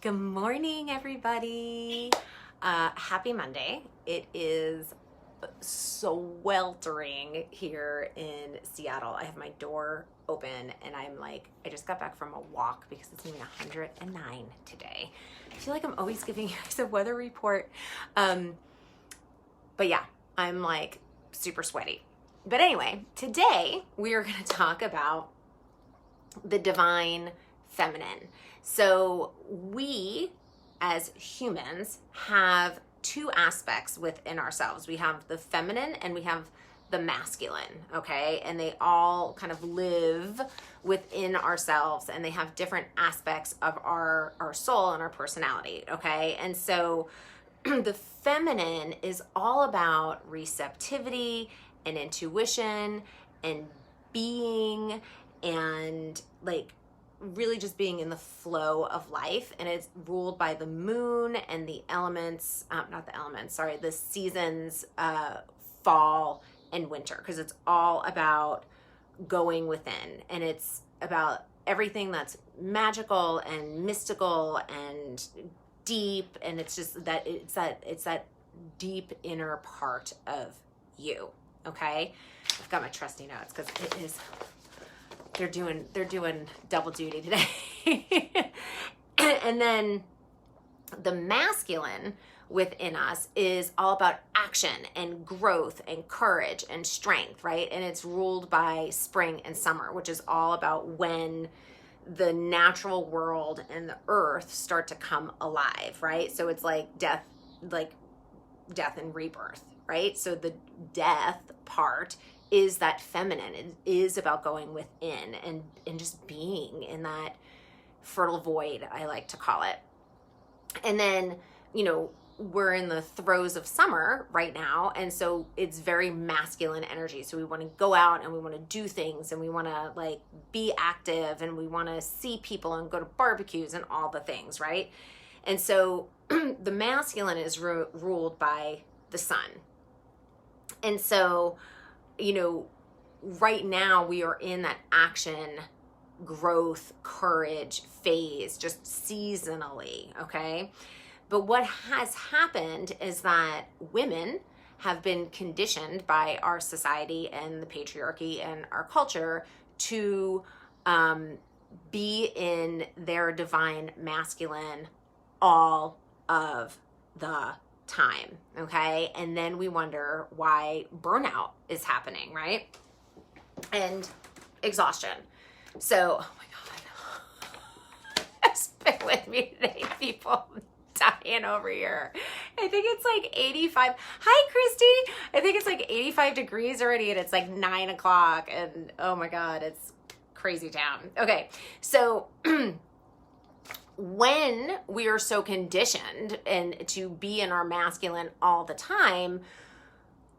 Good morning, everybody. Happy Monday. It is sweltering here in Seattle. I have my door open and I just got back from a walk because it's only 109 today. I feel like I'm always giving you guys a weather report. But yeah, I'm like super sweaty. But anyway, today we are going to talk about the divine feminine. So we as humans have two aspects within ourselves. We have the feminine and we have the masculine, okay? And they all kind of live within ourselves and they have different aspects of our soul and our personality, okay? And so the feminine is all about receptivity and intuition and being and like really just being in the flow of life, and it's ruled by the moon and the elements, the seasons, fall and winter, because it's all about going within, and it's about everything that's magical and mystical and deep, and it's just that it's that deep inner part of you. Okay, I've got my trusty notes because it is. They're doing double duty today. And then the masculine within us is all about action and growth and courage and strength, right? And it's ruled by spring and summer, which is all about when the natural world and the earth start to come alive, right? So it's like death and rebirth, right? So the death part is that feminine. It is about going within and just being in that fertile void, I like to call it. And then, we're in the throes of summer right now, and so it's very masculine energy. So we want to go out and we want to do things and we want to like be active and we want to see people and go to barbecues and all the things, right? And so the masculine is ruled by the sun. And so right now we are in that action, growth, courage phase, just seasonally, okay? But what has happened is that women have been conditioned by our society and the patriarchy and our culture to be in their divine masculine all of the time, okay? And then we wonder why burnout is happening, right? And exhaustion. So, oh my God, just bear with me today, people. I'm dying over here. I think it's like 85. Hi, Christy. I think it's like 85 degrees already, and it's like 9 o'clock, and oh my God, it's crazy town. Okay, so when we are so conditioned and to be in our masculine all the time,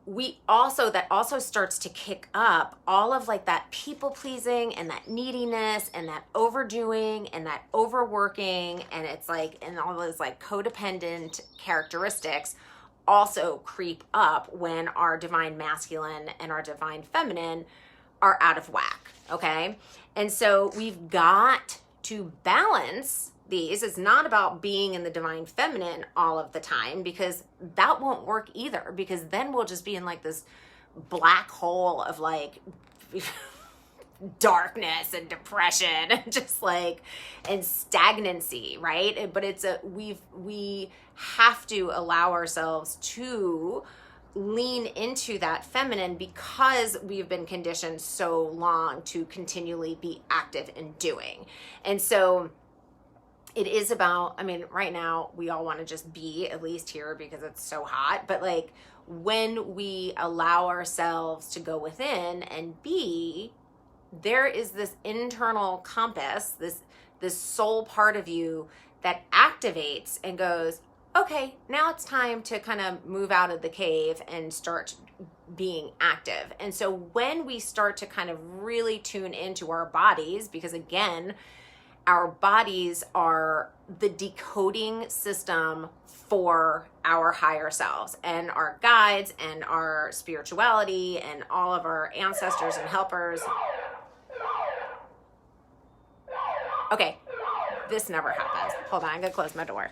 that also starts to kick up all of like that people pleasing and that neediness and that overdoing and that overworking, and it's like, and all those like codependent characteristics also creep up when our divine masculine and our divine feminine are out of whack, okay? And so we've got to balance these. It's not about being in the divine feminine all of the time, because that won't work either, because then we'll just be in like this black hole of like darkness and depression and just like and stagnancy, right? But we have to allow ourselves to lean into that feminine, because we've been conditioned so long to continually be active and doing. And so it is about, right now we all want to just be, at least here because it's so hot, but like when we allow ourselves to go within and be, there is this internal compass, this soul part of you that activates and goes, okay, now it's time to kind of move out of the cave and start being active. And so when we start to kind of really tune into our bodies, because again, our bodies are the decoding system for our higher selves and our guides and our spirituality and all of our ancestors and helpers. Okay, this never happens. Hold on, I'm gonna close my door.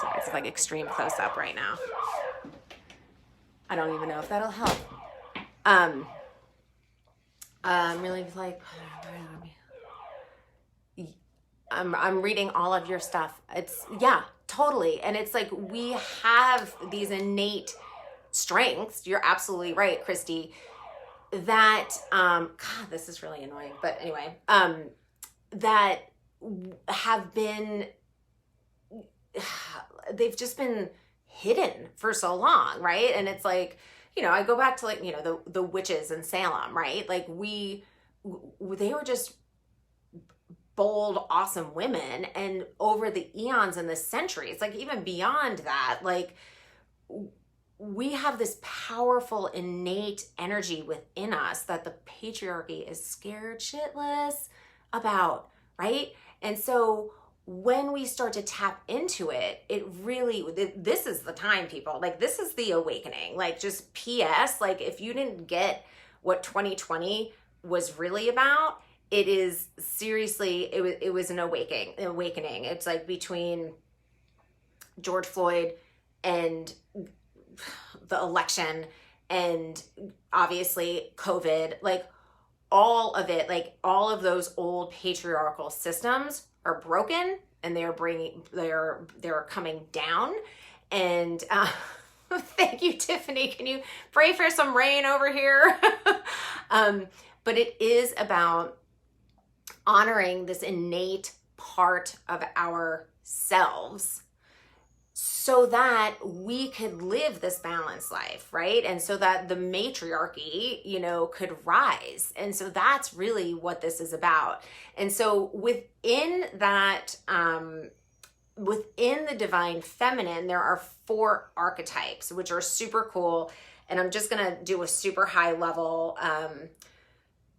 So it's like extreme close up right now. I don't even know if that'll help. Really like, I'm reading all of your stuff. It's, yeah, totally. And it's like, we have these innate strengths. You're absolutely right, Christy, that, God, this is really annoying, but anyway, that have been, they've just been hidden for so long, right? And it's like, you know, I go back to like, you know, the witches in Salem, right? Like they were just bold, awesome women. And over the eons and the centuries, like even beyond that, like we have this powerful innate energy within us that the patriarchy is scared shitless about, right? And so when we start to tap into it, it really, this is the time, people. Like, this is the awakening. Like, just PS, like, if you didn't get what 2020 was really about, it is seriously, it was an awakening. It's like between George Floyd and the election and obviously COVID, like all of it, like all of those old patriarchal systems are broken and they're coming down. And thank you, Tiffany. Can you pray for some rain over here? But it is about honoring this innate part of ourselves so that we could live this balanced life, right? And so that the matriarchy, you know, could rise. And so that's really what this is about. And so within that, within the divine feminine, there are 4 archetypes, which are super cool. And I'm just going to do a super high level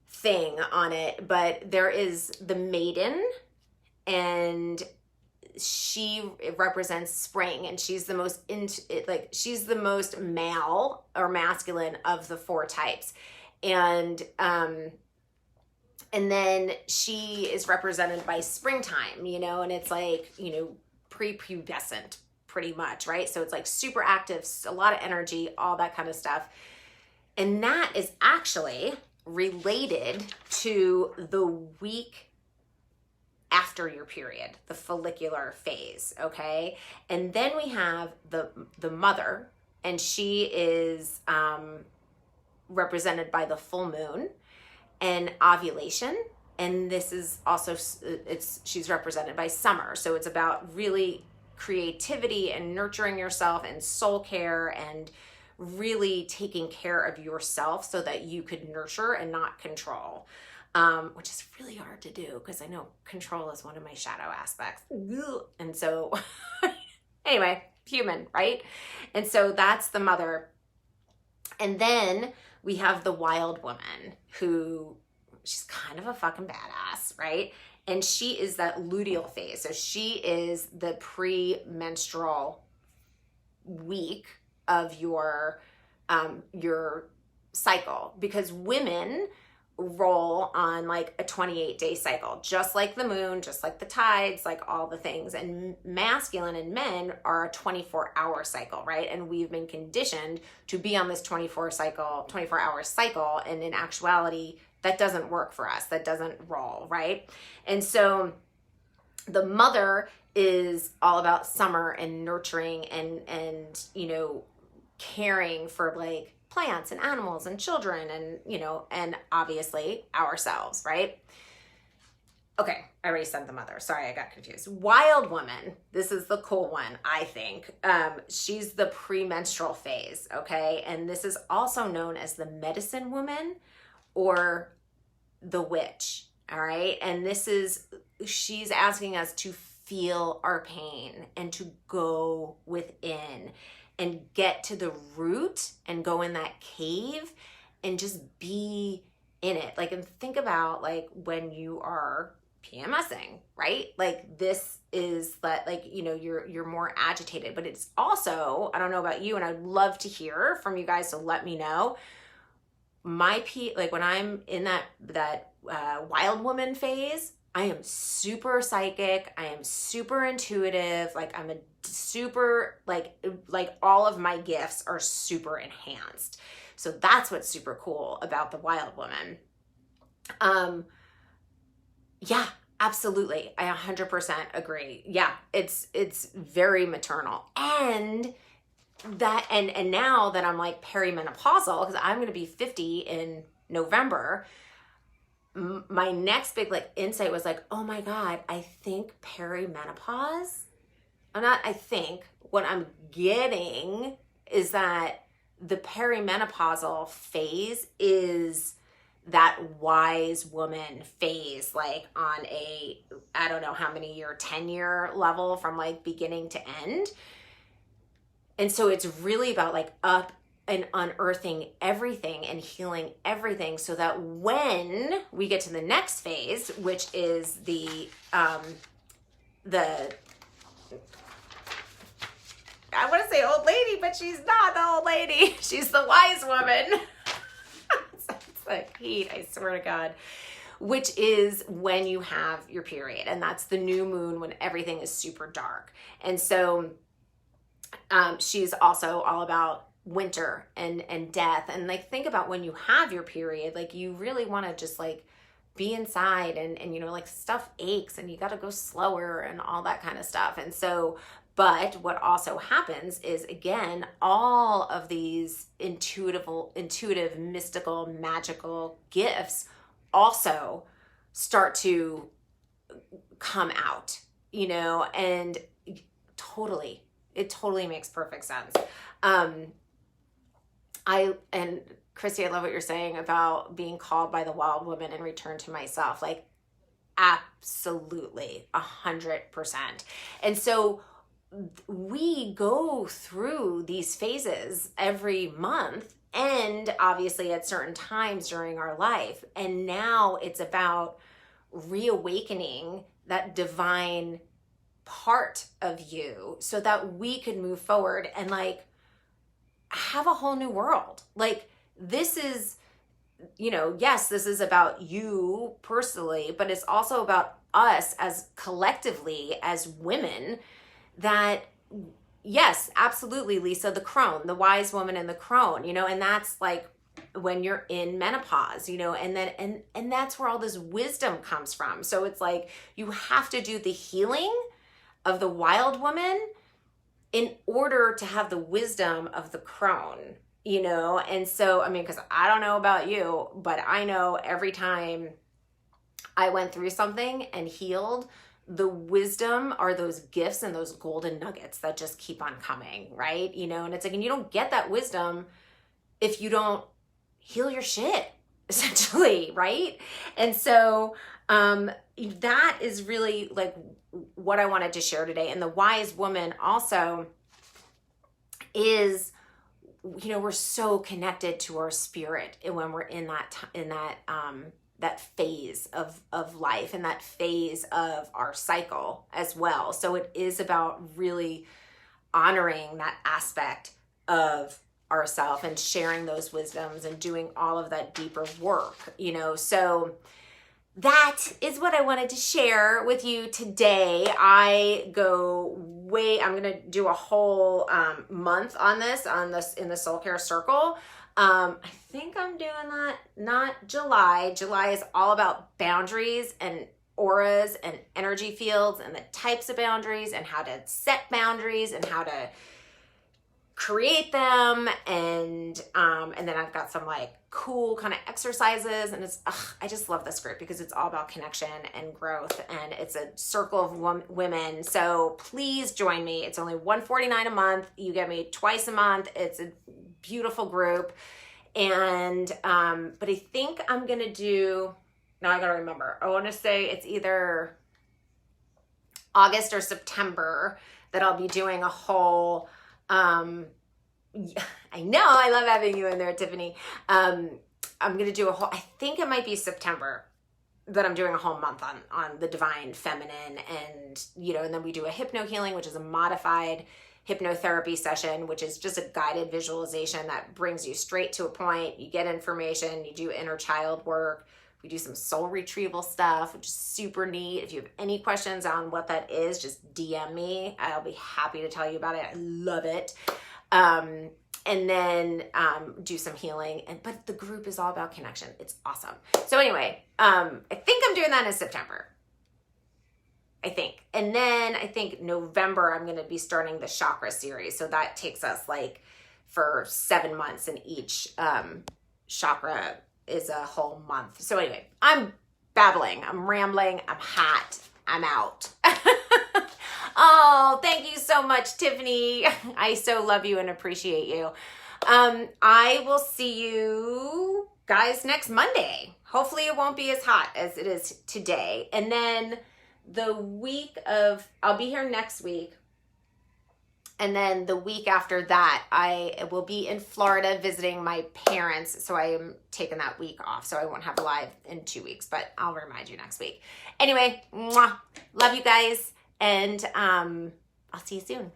thing on it. But there is the maiden, and she represents spring, and she's the most she's the most male or masculine of the 4 types. And then she is represented by springtime, you know, and it's like, you know, prepubescent pretty much, right? So it's like super active, a lot of energy, all that kind of stuff. And that is actually related to the week after your period, the follicular phase, okay? And then we have the mother, and she is represented by the full moon and ovulation. And this is also, she's represented by summer. So it's about really creativity and nurturing yourself and soul care and really taking care of yourself so that you could nurture and not control. Which is really hard to do because I know control is one of my shadow aspects. And so anyway, human, right? And so that's the mother. And then we have the wild woman, who she's kind of a fucking badass, right? And she is that luteal phase. So she is the premenstrual week of your cycle, because women roll on like a 28-day cycle, just like the moon, just like the tides, like all the things. And masculine and men are a 24-hour cycle, right? And we've been conditioned to be on this 24-hour cycle. And in actuality, that doesn't work for us. That doesn't roll, right? And so the mother is all about summer and nurturing and you know, caring for like plants and animals and children and, you know, and obviously ourselves, right? Okay, I already said the mother. Sorry, I got confused. Wild woman, this is the cool one, I think. She's the premenstrual phase, okay? And this is also known as the medicine woman or the witch, all right? And this is, she's asking us to feel our pain and to go within and get to the root and go in that cave and just be in it. Like, and think about like when you are PMSing, right? Like this is that, like, you know, you're more agitated, but it's also, I don't know about you, and I'd love to hear from you guys, so let me know. Like when I'm in that wild woman phase, I am super psychic. I am super intuitive. Like I'm a super, like all of my gifts are super enhanced. So that's what's super cool about the wild woman. Yeah, absolutely. I 100% agree. Yeah, it's very maternal. And now that I'm like perimenopausal, because I'm going to be 50 in November, my next big like insight was like, oh my God, I think perimenopause, what I'm getting is that the perimenopausal phase is that wise woman phase, like on a, I don't know how many year, 10-year level from like beginning to end. And so it's really about like up and unearthing everything and healing everything so that when we get to the next phase, which is the I want to say old lady, but she's not the old lady. She's the wise woman. It's like heat, I swear to God. Which is when you have your period. And that's the new moon when everything is super dark. And so she's also all about winter and death. And like, think about when you have your period, like you really want to just like be inside and you know, like stuff aches and you got to go slower and all that kind of stuff. And so, but what also happens is, again, all of these intuitive, mystical, magical gifts also start to come out, you know, and it totally makes perfect sense. And Christy, I love what you're saying about being called by the wild woman and return to myself. Like, absolutely, 100%. And so we go through these phases every month and obviously at certain times during our life. And now it's about reawakening that divine part of you so that we could move forward and like have a whole new world. Like this is, you know, yes, this is about you personally, but it's also about us as collectively as women that, yes, absolutely, Lisa, the crone, the wise woman and the crone, you know, and that's like when you're in menopause, you know, and then, and that's where all this wisdom comes from. So it's like, you have to do the healing of the wild woman in order to have the wisdom of the crone, you know? And so, I mean, because I don't know about you, but I know every time I went through something and healed, the wisdom are those gifts and those golden nuggets that just keep on coming, right? You know, and it's like, and you don't get that wisdom if you don't heal your shit, essentially, right? And so that is really like what I wanted to share today. And the wise woman also is, you know, we're so connected to our spirit when we're in that phase of life and that phase of our cycle as well. So it is about really honoring that aspect of ourself and sharing those wisdoms and doing all of that deeper work, you know. So that is what I wanted to share with you today. I'm going to do a whole month on this in the Soul Care Circle. I think I'm doing that, not July. July is all about boundaries and auras and energy fields and the types of boundaries and how to set boundaries and how to create them. And then I've got some like cool kind of exercises, and I just love this group because it's all about connection and growth, and it's a circle of women. So please join me. It's only $149 a month. You get me twice a month. It's a beautiful group. And but I think I'm gonna do, now I gotta remember, I want to say it's either August or September that I'll be doing a whole I know, I love having you in there, Tiffany. I'm gonna do a whole, I think it might be September that I'm doing a whole month on the divine feminine, and you know, and then we do a hypno healing, which is a modified hypnotherapy session, which is just a guided visualization that brings you straight to a point. You get information, you do inner child work, We do some soul retrieval stuff, which is super neat. If you have any questions on what that is, just DM me. I'll be happy to tell you about it. I love it. And then do some healing. But the group is all about connection. It's awesome. So anyway, I think I'm doing that in September. I think. And then I think November, I'm going to be starting the chakra series. So that takes us like for 7 months, and each chakra is a whole month. So anyway, I'm babbling, I'm rambling, I'm hot, I'm out. Oh, thank you so much, Tiffany. I so love you and appreciate you. I will see you guys next Monday. Hopefully it won't be as hot as it is today. And then I'll be here next week. And then the week after that, I will be in Florida visiting my parents. So I am taking that week off. So I won't have live in 2 weeks, but I'll remind you next week. Anyway, mwah, love you guys. And I'll see you soon.